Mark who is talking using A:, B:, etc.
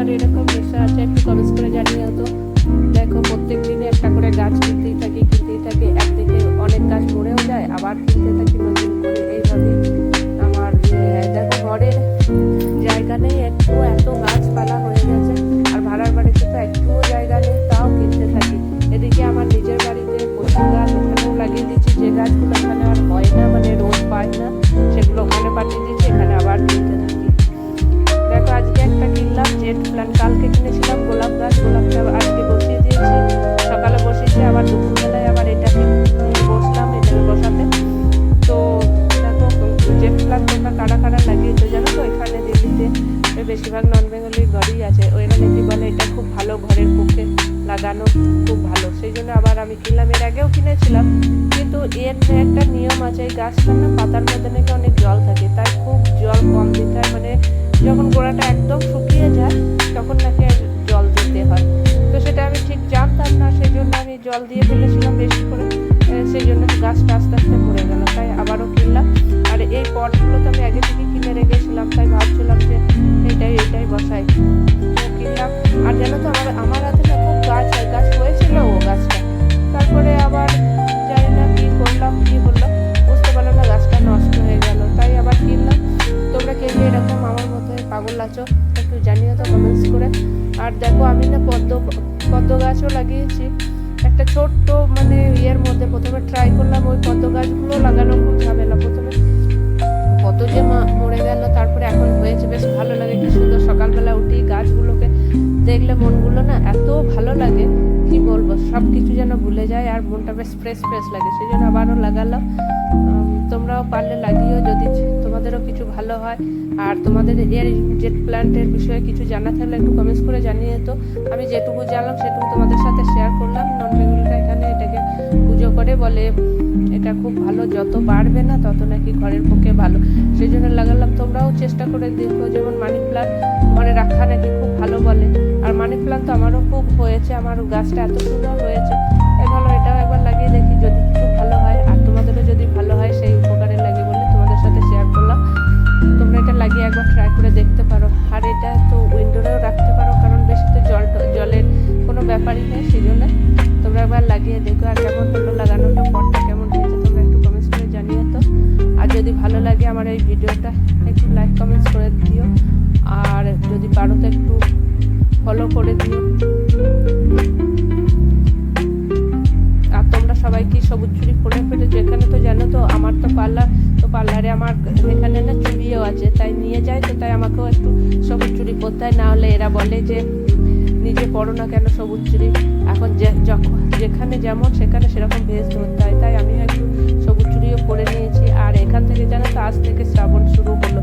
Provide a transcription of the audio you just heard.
A: কার এরকম নেশা আছে একটু কমেন্টস করে জানিয়ে তো। দেখো প্রত্যেক দিনে একটা করে গাছ কিনতেই থাকি একদিকে অনেক গাছ মরেও যায়, আবার কিনতে থাকি নতুন করে। এইভাবে আমার দেখো ঘরের জায়গা নেই, একটু এত গাছপালা হয়ে গেছে, আর ভাড়ার বাড়িতে তো একটুও জায়গা নেই, তাও কিনতে থাকি। এদিকে আমার নিজের বাড়িতে প্রচুর গাছ ওখানেও লাগিয়ে দিচ্ছি, যে গাছগুলো এখানে আর হয় না, মানে রোদ পায় না, সেগুলো ওখানে পাঠিয়ে দিচ্ছি, এখানে আবার কিনতে থাকি। দেখো আজকে একটা কিনলাম জেট প্ল্যান্ট, কালকে কিনেছিলাম গোলাপটা আজকে বসিয়ে দিয়েছি, সকালে বসিয়েছি, আবার দুপুরবেলায় আবার এটাকে বসলাম এটাকে বসাতে। তো দেখো জেট প্ল্যান্ট তোমরা কারা কারা লাগিয়েছো জানো তো? এখানে দিল্লিতে বেশিরভাগ নন বেঙ্গলির ঘরই আছে, ওইরা নাকি বলে এটা খুব ভালো, ঘরের পক্ষে লাগানো খুব ভালো, সেই জন্য আবার আমি কিনলাম। এর আগেও কিনেছিলাম, কিন্তু এর একটা নিয়ম আছে, এই গাছটার না পাতার মধ্যে নাকি অনেক জল থাকে, তাই খুব জল কম দিতে হয়, মানে যখন গোড়াটা একদম শুকিয়ে যায় তখন নাকি জল দিতে হয়। তো সেটা আমি ঠিক জানতাম না, সেই জন্য আমি জল দিয়ে ফেলেছিলাম বেশি করে, সেই জন্য গাছটা আস্তে আস্তে মরে গেল, তাই আবারও কিনলাম। আর এই পটগুলো তো আমি আগে থেকে কিনে রেখেছিলাম, তাই ভাবছিলাম যে এইটাই বসাই, তো কিনলাম। আর জানো তো আমার হাতে না খুব গাছ হয়েছিল ও গাছটা, তারপরে আবার জানি না কি করলাম কি হলো বুঝতে পারলাম না, গাছটা নষ্ট হয়ে গেল, তাই আবার কিনলাম। তোমরা কে এরকম আমার মতো পাগল আছো একটু জানিও তো কমেন্টস করে। আর দেখো আমি না পদ্ম গাছও লাগিয়েছি, একটা ছোট্ট মানে ইয়ের মধ্যে প্রথমে ট্রাই করলাম। ওই পদ্ম গাছগুলো লাগানো খুব ঝামেলা, প্রথমে কত যে মরে গেল, তারপরে এখন হয়েছে, বেশ ভালো লাগে, কি সুন্দর। সকালবেলা উঠি গাছগুলোকে দেখলে মনগুলো না এত ভালো লাগে, কি বলবো, সব কিছু যেন ভুলে যায় আর মনটা বেশ ফ্রেশ লাগে, সেই জন্য আবারও লাগালাম। তোমরাও পারলে লাগিও যদি তোমাদেরও কিছু ভালো হয়। আর তোমাদের এর জেট প্ল্যান্টের বিষয়ে কিছু জানা থাকলে একটু কমেন্টস করে জানিয়ে তো। আমি যেটুকু জানলাম সেটুকু তোমাদের সাথে শেয়ার করলাম। নন বেঙ্গলিরা এখানে এটাকে পুজো করে, বলে এটা খুব ভালো, যত বাড়বে না তত নাকি ঘরের পক্ষে ভালো, সেই জন্য লাগালাম। তোমরাও চেষ্টা করে দেখো, যেমন মানি প্ল্যান্ট ঘরে রাখা নাকি খুব ভালো বলে, আর মানি প্ল্যান্ট তো আমারও খুব হয়েছে, আমার গাছটা এত সুন্দর হয়েছে, তাই ভালো এটাও একবার লাগিয়ে দেখি যদি কিছু ভালো হয়, আর তোমাদেরও যদি ভালো হয় সেই উপকারে লাগে বলে তোমাদের সাথে শেয়ার করলাম। তোমরা এটা লাগিয়ে একবার ট্রাই করে দেখতে পারো। আর এটা তো উইন্ডোরেও রাখতে পারো, কারণ বেশি তো জলের কোনো ব্যাপারই নেই, সেই জন্য তোমরা একবার লাগিয়ে দেখো। আর কেমন হলো লাগানোটা, পটটা কেমন হয়েছে তোমরা একটু কমেন্টস করে জানিয়ে তো। আর যদি ভালো লাগে আমার এই ভিডিওটা একটু লাইক কমেন্টস করে দিও, আর যদি পারো তো একটু ফলো করে দিও। আর তোমরা সবাই কি সবুজ চুড়ি পরে ফেলেছো? এখানে তো জানো তো আমার তো পার্লারে আমার এখানে না চুড়িও আছে, তাই নিয়ে যায়, তো তাই আমাকেও একটু সবুজ চুড়ি পরতে হয়, না হলে এরা বলে যে নিজে পরো না কেন সবুজ চুড়ি, এখন যেখানে যেমন সেখানে সেরকম ভেজ ধরতে হয়, তাই আমি একটু সবুজ চুড়িও পরে নিয়েছি। আর এখান থেকে জানো তো আজ থেকে শ্রাবণ শুরু হলো,